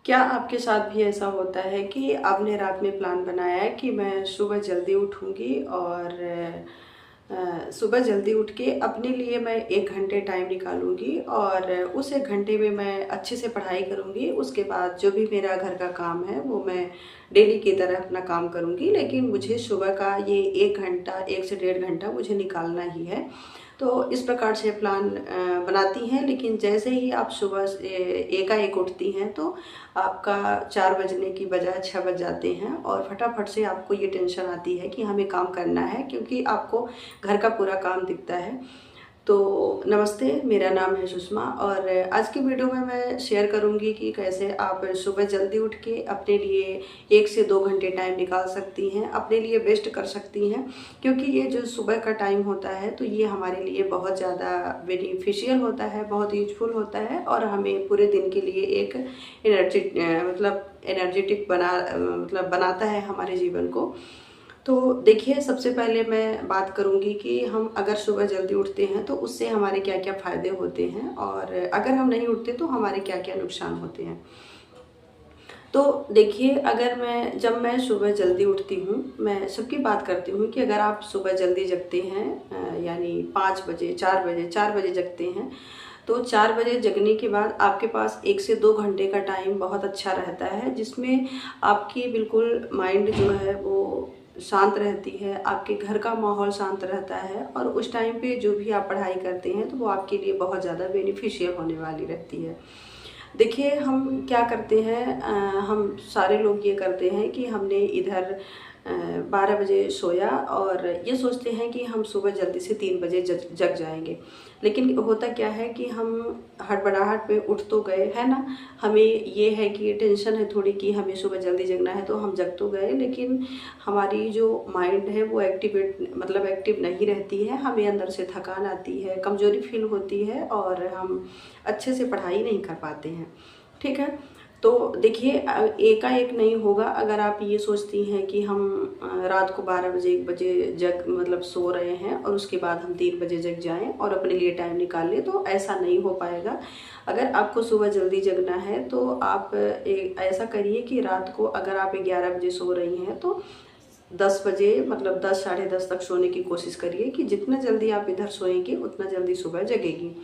क्या आपके साथ भी ऐसा होता है कि आपने रात में प्लान बनाया है कि मैं सुबह जल्दी उठूँगी और सुबह जल्दी उठ के अपने लिए मैं 1 घंटे टाइम निकालूँगी और उस 1 घंटे में मैं अच्छे से पढ़ाई करूँगी। उसके बाद जो भी मेरा घर का काम है वो मैं डेली की तरह अपना काम करूँगी, लेकिन मुझे सुबह का ये 1 घंटा 1 से डेढ़ घंटा मुझे निकालना ही है। तो इस प्रकार से प्लान बनाती हैं, लेकिन जैसे ही आप सुबह से एकाएक उठती हैं तो आपका 4 बजने की बजाय 6 बज जाते हैं और फटाफट से आपको ये टेंशन आती है कि हमें काम करना है, क्योंकि आपको घर का पूरा काम दिखता है। तो नमस्ते, मेरा नाम है सुषमा और आज की वीडियो में मैं शेयर करूंगी कि कैसे आप सुबह जल्दी उठ के अपने लिए 1 से 2 घंटे टाइम निकाल सकती हैं, अपने लिए बेस्ट कर सकती हैं। क्योंकि ये जो सुबह का टाइम होता है तो ये हमारे लिए बहुत ज़्यादा बेनिफिशियल होता है, बहुत यूजफुल होता है और हमें पूरे दिन के लिए एक एनर्जेटिक बनाता है हमारे जीवन को। तो देखिए, सबसे पहले मैं बात करूँगी कि हम अगर सुबह जल्दी उठते हैं तो उससे हमारे क्या-क्या फ़ायदे होते हैं और अगर हम नहीं उठते तो हमारे क्या-क्या नुकसान होते हैं। तो देखिए, जब मैं सुबह जल्दी उठती हूँ, मैं सबकी बात करती हूँ कि अगर आप सुबह जल्दी जगते हैं यानी 5 बजे, 4 बजे जगते हैं, तो 4 बजे जगने के बाद आपके पास 1 से 2 घंटे का टाइम बहुत अच्छा रहता है, जिसमें आपकी बिल्कुल माइंड जो है वो शांत रहती है, आपके घर का माहौल शांत रहता है और उस टाइम पे जो भी आप पढ़ाई करते हैं तो वो आपके लिए बहुत ज़्यादा बेनिफिशियल होने वाली रहती है। देखिए, हम क्या करते हैं, हम सारे लोग ये करते हैं कि हमने इधर 12 बजे सोया और ये सोचते हैं कि हम सुबह जल्दी से 3 बजे जग जाएंगे। लेकिन होता क्या है कि हम हड़बड़ाहट में उठ तो गए, है ना। हमें ये है कि टेंशन है थोड़ी कि हमें सुबह जल्दी जगना है, तो हम जग तो गए, लेकिन हमारी जो माइंड है वो एक्टिव नहीं रहती है। हमें अंदर से थकान आती है, कमज़ोरी फील होती है और हम अच्छे से पढ़ाई नहीं कर पाते हैं। ठीक है। तो देखिए, एकाएक नहीं होगा। अगर आप ये सोचती हैं कि हम रात को 12 बजे 1 बजे सो रहे हैं और उसके बाद हम 3 बजे जग जाएं और अपने लिए टाइम निकाल लें, तो ऐसा नहीं हो पाएगा। अगर आपको सुबह जल्दी जगना है तो आप ऐसा करिए कि रात को अगर आप 11 बजे सो रही हैं तो 10 बजे 10 साढ़े 10 तक सोने की कोशिश करिए कि जितना जल्दी आप इधर सोएंगी उतना जल्दी सुबह जगेगी।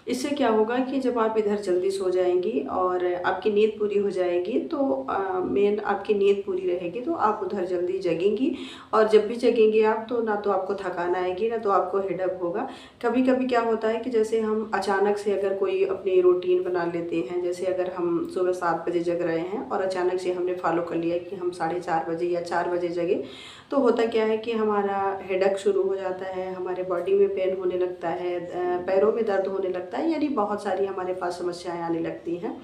इससे क्या होगा कि जब आप इधर जल्दी सो जाएंगी और आपकी नींद पूरी हो जाएगी तो मेन आपकी नींद पूरी रहेगी तो आप उधर जल्दी जगेंगी। और जब भी जगेंगे आप तो ना तो आपको थकान आएगी, ना तो आपको हेडेक होगा। कभी कभी क्या होता है कि जैसे हम अचानक से अगर कोई अपनी रूटीन बना लेते हैं, जैसे अगर हम सुबह 7 बजे जग रहे हैं और अचानक से हमने फॉलो कर लिया कि हम 4:30 बजे या 4 बजे जगे, तो होता क्या है कि हमारा हेडेक शुरू हो जाता है, हमारे बॉडी में पेन होने लगता है, पैरों में दर्द होने लगता है, यानी बहुत सारी हमारे पास समस्याएं आने लगती हैं।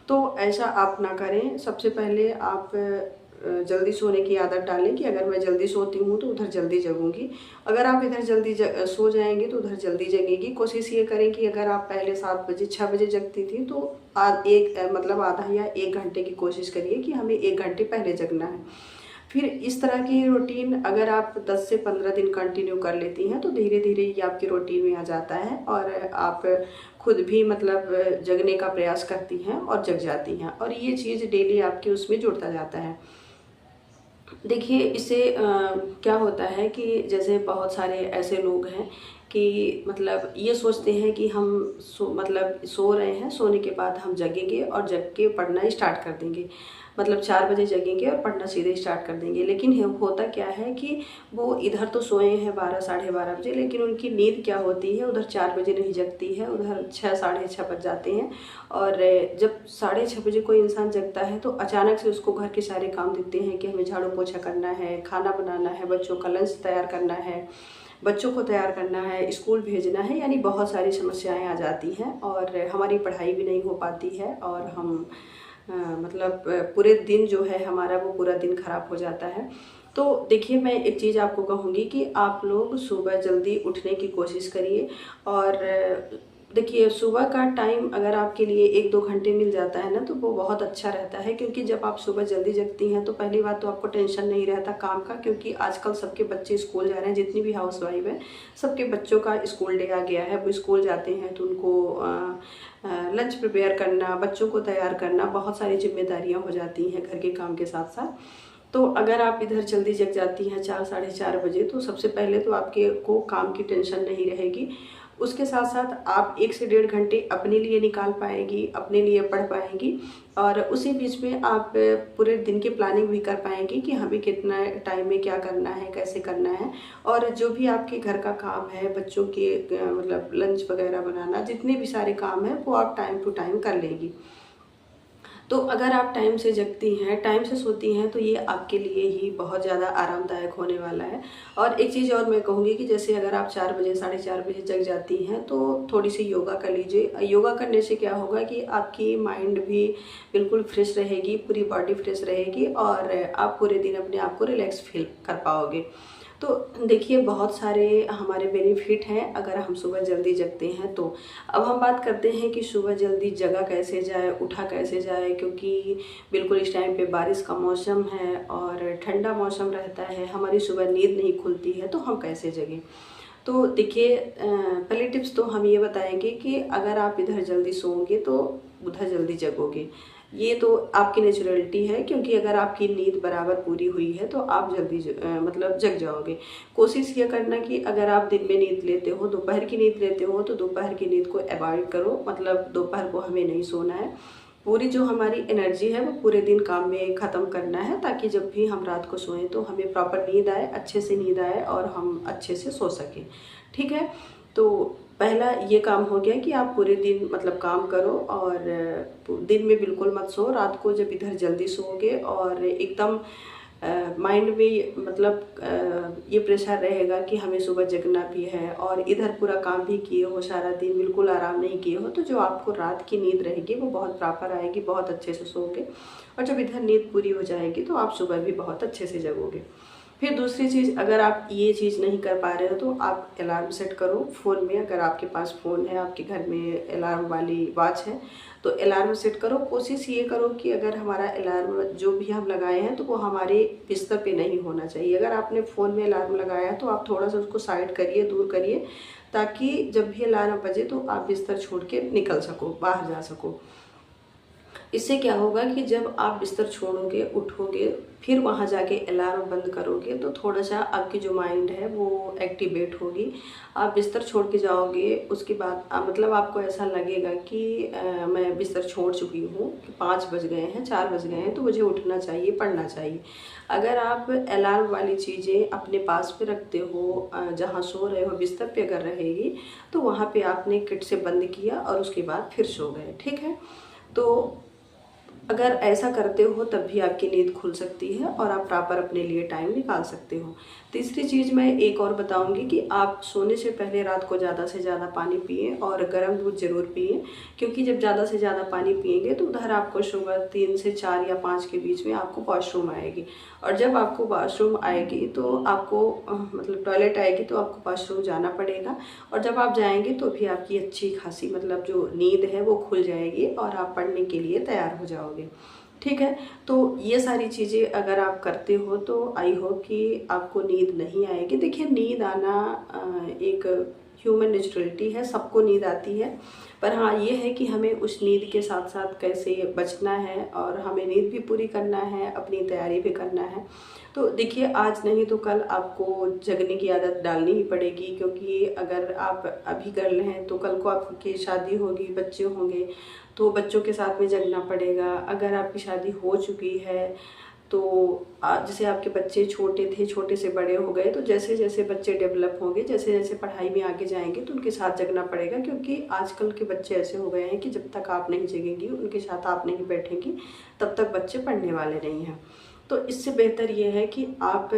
तो ऐसा आप ना करें। सबसे पहले आप जल्दी सोने की आदत डालें कि अगर मैं जल्दी सोती हूँ तो उधर जल्दी जगूंगी। अगर आप इधर जल्दी सो जाएंगे तो उधर जल्दी जगेगी। कोशिश ये करें कि अगर आप पहले 7 बजे 6 बजे जगती थी तो आधा या 1 घंटे की कोशिश करिए कि हमें 1 घंटे पहले जगना है। फिर इस तरह की रूटीन अगर आप 10 से 15 दिन कंटिन्यू कर लेती हैं तो धीरे धीरे ये आपकी रूटीन में आ जाता है और आप खुद भी जगने का प्रयास करती हैं और जग जाती हैं और ये चीज़ डेली आपके उसमें जुड़ता जाता है। देखिए, इससे क्या होता है कि जैसे बहुत सारे ऐसे लोग हैं कि ये सोचते हैं कि हम सो रहे हैं, सोने के बाद हम जगेंगे और जग के पढ़ना स्टार्ट कर देंगे। 4 बजे जगेंगे और पढ़ना सीधे स्टार्ट कर देंगे। लेकिन होता क्या है कि वो इधर तो सोए हैं 12 साढ़े 12 बजे, लेकिन उनकी नींद क्या होती है, उधर 4 बजे नहीं जगती है, उधर 6 साढ़े 6 बज जाते हैं। और जब 6:30 बजे कोई इंसान जगता है तो अचानक से उसको घर के सारे काम दिखते हैं कि हमें झाड़ू पोछा करना है, खाना बनाना है, बच्चों का लंच तैयार करना है, बच्चों को तैयार करना है, स्कूल भेजना है, यानी बहुत सारी समस्याएं आ जाती हैं और हमारी पढ़ाई भी नहीं हो पाती है और हम पूरे दिन जो है हमारा वो पूरा दिन खराब हो जाता है। तो देखिए, मैं एक चीज़ आपको कहूँगी कि आप लोग सुबह जल्दी उठने की कोशिश करिए। और देखिए, सुबह का टाइम अगर आपके लिए 1-2 घंटे मिल जाता है ना तो वो बहुत अच्छा रहता है, क्योंकि जब आप सुबह जल्दी जगती हैं तो पहली बात तो आपको टेंशन नहीं रहता काम का, क्योंकि आजकल सबके बच्चे स्कूल जा रहे हैं। जितनी भी हाउस वाइफ है सबके बच्चों का स्कूल डे आ गया है, वो स्कूल जाते हैं तो उनको लंच प्रिपेयर करना, बच्चों को तैयार करना, बहुत सारी जिम्मेदारियां हो जाती हैं घर के काम के साथ साथ। तो अगर आप इधर जल्दी जग जाती हैं 4 साढ़े 4 बजे, तो सबसे पहले तो आपके को काम की टेंशन नहीं रहेगी। उसके साथ साथ आप 1 से 1.5 घंटे अपने लिए निकाल पाएंगी, अपने लिए पढ़ पाएंगी, और उसी बीच में आप पूरे दिन की प्लानिंग भी कर पाएंगी कि हमें कितना टाइम में क्या करना है, कैसे करना है। और जो भी आपके घर का काम है, बच्चों के मतलब लंच वगैरह बनाना, जितने भी सारे काम हैं वो आप टाइम टू टाइम कर लेंगी। तो अगर आप टाइम से जगती हैं, टाइम से सोती हैं, तो ये आपके लिए ही बहुत ज़्यादा आरामदायक होने वाला है। और एक चीज़ और मैं कहूँगी कि जैसे अगर आप 4 बजे, साढ़े 4 बजे जग जाती हैं, तो थोड़ी सी योगा कर लीजिए। योगा करने से क्या होगा कि आपकी माइंड भी बिल्कुल फ्रेश रहेगी, पूरी बॉडी फ्रेश रहेगी, और आप पूरे दिन अपने आप को रिलैक्स फील कर पाओगे। तो देखिए, बहुत सारे हमारे बेनिफिट हैं अगर हम सुबह जल्दी जगते हैं तो। अब हम बात करते हैं कि सुबह जल्दी जगा कैसे जाए, उठा कैसे जाए, क्योंकि बिल्कुल इस टाइम पे बारिश का मौसम है और ठंडा मौसम रहता है, हमारी सुबह नींद नहीं खुलती है, तो हम कैसे जगें। तो देखिए, पहली टिप्स तो हम ये बताएंगे कि अगर आप इधर जल्दी सोओगे तो उधर जल्दी जगोगे। ये तो आपकी नेचुरलिटी है, क्योंकि अगर आपकी नींद बराबर पूरी हुई है तो आप जल्दी मतलब जग जाओगे। कोशिश ये करना कि अगर आप दिन में नींद लेते हो, दोपहर की नींद लेते हो, तो दोपहर की नींद को अवॉइड करो। मतलब दोपहर को हमें नहीं सोना है। पूरी जो हमारी एनर्जी है वो पूरे दिन काम में ख़त्म करना है, ताकि जब भी हम रात को सोएं तो हमें प्रॉपर नींद आए, अच्छे से नींद आए, और हम अच्छे से सो सकें। ठीक है। तो पहला ये काम हो गया कि आप पूरे दिन मतलब काम करो, और दिन में बिल्कुल मत सो। रात को जब इधर जल्दी सोओगे और एकदम माइंड में मतलब ये प्रेशर रहेगा कि हमें सुबह जगना भी है, और इधर पूरा काम भी किए हो, सारा दिन बिल्कुल आराम नहीं किए हो, तो जो आपको रात की नींद रहेगी वो बहुत प्रॉपर आएगी, बहुत अच्छे से सोओगे। और जब इधर नींद पूरी हो जाएगी तो आप सुबह भी बहुत अच्छे से जगोगे। फिर दूसरी चीज़, अगर आप ये चीज़ नहीं कर पा रहे हो तो आप अलार्म सेट करो फ़ोन में। अगर आपके पास फ़ोन है, आपके घर में अलार्म वाली वॉच है, तो अलार्म सेट करो। कोशिश ये करो कि अगर हमारा अलार्म जो भी हम लगाए हैं तो वो हमारे बिस्तर पे नहीं होना चाहिए। अगर आपने फ़ोन में अलार्म लगाया है तो आप थोड़ा सा उसको साइड करिए, दूर करिए, ताकि जब भी अलार्म बजे तो आप बिस्तर छोड़ के निकल सको, बाहर जा सको। इससे क्या होगा कि जब आप बिस्तर छोड़ोगे, उठोगे, फिर वहाँ जाके अलार्म बंद करोगे, तो थोड़ा सा आपकी जो माइंड है वो एक्टिवेट होगी। आप बिस्तर छोड़ के जाओगे, उसके बाद मतलब आपको ऐसा लगेगा कि मैं बिस्तर छोड़ चुकी हूँ, कि 5 बज गए हैं, 4 बज गए हैं, तो मुझे उठना चाहिए, पढ़ना चाहिए। अगर आप अलार्म वाली चीज़ें अपने पास पे रखते हो, जहाँ सो रहे हो बिस्तर पे अगर रहेगी, तो वहाँ पे आपने किट से बंद किया और उसके बाद फिर सो गए। ठीक है। तो अगर ऐसा करते हो तब भी आपकी नींद खुल सकती है और आप प्रॉपर अपने लिए टाइम निकाल सकते हो। तीसरी चीज़ मैं एक और बताऊंगी कि आप सोने से पहले रात को ज़्यादा से ज़्यादा पानी पिए, और गर्म दूध ज़रूर पिए, क्योंकि जब ज़्यादा से ज़्यादा पानी पिएंगे तो उधर आपको सुबह 3 से 4 या 5 के बीच में आपको वॉशरूम आएगी, और जब आपको वॉशरूम आएगी तो आपको मतलब टॉयलेट आएगी तो आपको वॉशरूम जाना पड़ेगा, और जब आप जाएंगे तो भी आपकी अच्छी खासी मतलब जो नींद है वो खुल जाएगी और आप पढ़ने के लिए तैयार हो जाओगे। ठीक है। तो ये सारी चीज़ें अगर आप करते हो तो आई होप कि आपको नींद नहीं आएगी। देखिए, नींद आना एक ह्यूमन नेचुरलिटी है, सबको नींद आती है, पर हाँ ये है कि हमें उस नींद के साथ साथ कैसे बचना है, और हमें नींद भी पूरी करना है, अपनी तैयारी भी करना है। तो देखिए, आज नहीं तो कल आपको जगने की आदत डालनी ही पड़ेगी, क्योंकि अगर आप अभी गर्ल हैं तो कल को आपकी शादी होगी, बच्चे होंगे, तो बच्चों के साथ में जगना पड़ेगा। अगर आपकी शादी हो चुकी है तो जैसे आपके बच्चे छोटे थे, छोटे से बड़े हो गए, तो जैसे जैसे बच्चे डेवलप होंगे, जैसे जैसे पढ़ाई में आगे जाएंगे, तो उनके साथ जगना पड़ेगा, क्योंकि आजकल के बच्चे ऐसे हो गए हैं कि जब तक आप नहीं जगेंगी, उनके साथ आप नहीं बैठेंगी, तब तक बच्चे पढ़ने वाले नहीं हैं। तो इससे बेहतर ये है कि आप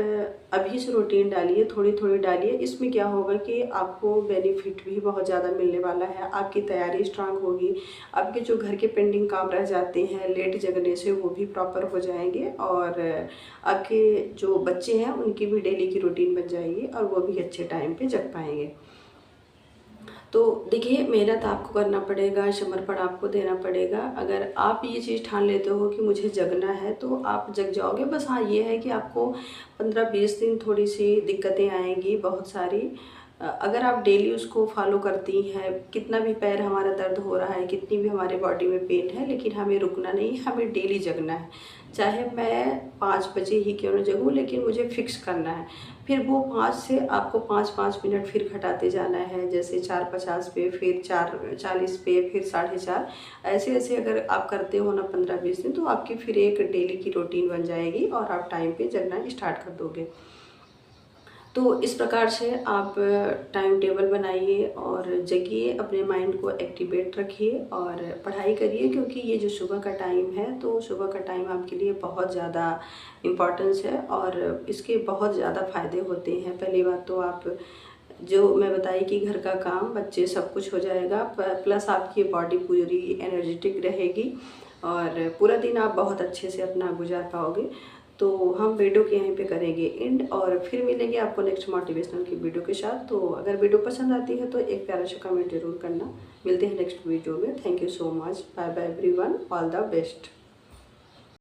अभी से रूटीन डालिए, थोड़ी थोड़ी डालिए। इसमें क्या होगा कि आपको बेनिफिट भी बहुत ज़्यादा मिलने वाला है, आपकी तैयारी स्ट्रांग होगी, आपके जो घर के पेंडिंग काम रह जाते हैं लेट जगने से वो भी प्रॉपर हो जाएंगे, और आपके जो बच्चे हैं उनकी भी डेली की रूटीन बन जाएगी, और वो भी अच्छे टाइम पे जग पाएंगे। तो देखिए, मेहनत आपको करना पड़ेगा, समर्पण आपको देना पड़ेगा। अगर आप ये चीज़ ठान लेते हो कि मुझे जगना है तो आप जग जाओगे। बस हाँ ये है कि आपको 15-20 दिन थोड़ी सी दिक्कतें आएंगी, बहुत सारी, अगर आप डेली उसको फॉलो करती हैं, कितना भी पैर हमारा दर्द हो रहा है, कितनी भी हमारे बॉडी में पेन है, लेकिन हमें रुकना नहीं है, हमें डेली जगना है। चाहे मैं 5 बजे ही क्यों ना जगूँ, लेकिन मुझे फिक्स करना है। फिर वो 5 से आपको 5-5 मिनट फिर घटाते जाना है, जैसे 4:50 पे, फिर 4:40 पे, फिर 4:30। ऐसे-ऐसे अगर आप करते हो ना 15-20 दिन, तो आपकी फिर एक डेली की रूटीन बन जाएगी और आप टाइम पे जगना स्टार्ट कर दोगे। तो इस प्रकार से आप टाइम टेबल बनाइए और जगिए, अपने माइंड को एक्टिवेट रखिए और पढ़ाई करिए, क्योंकि ये जो सुबह का टाइम है, तो सुबह का टाइम आपके लिए बहुत ज़्यादा इम्पोर्टेंस है और इसके बहुत ज़्यादा फ़ायदे होते हैं। पहली बात तो आप जो मैं बताई कि घर का काम, बच्चे, सब कुछ हो जाएगा, प्लस आपकी बॉडी पूरी एनर्जेटिक रहेगी और पूरा दिन आप बहुत अच्छे से अपना गुजार पाओगे। तो हम वीडियो के यहीं पे करेंगे एंड और फिर मिलेंगे आपको नेक्स्ट मोटिवेशनल की वीडियो के साथ। तो अगर वीडियो पसंद आती है तो एक प्यारा सा कमेंट जरूर करना। मिलते हैं नेक्स्ट वीडियो में। Thank you so much. Bye bye everyone. All the best.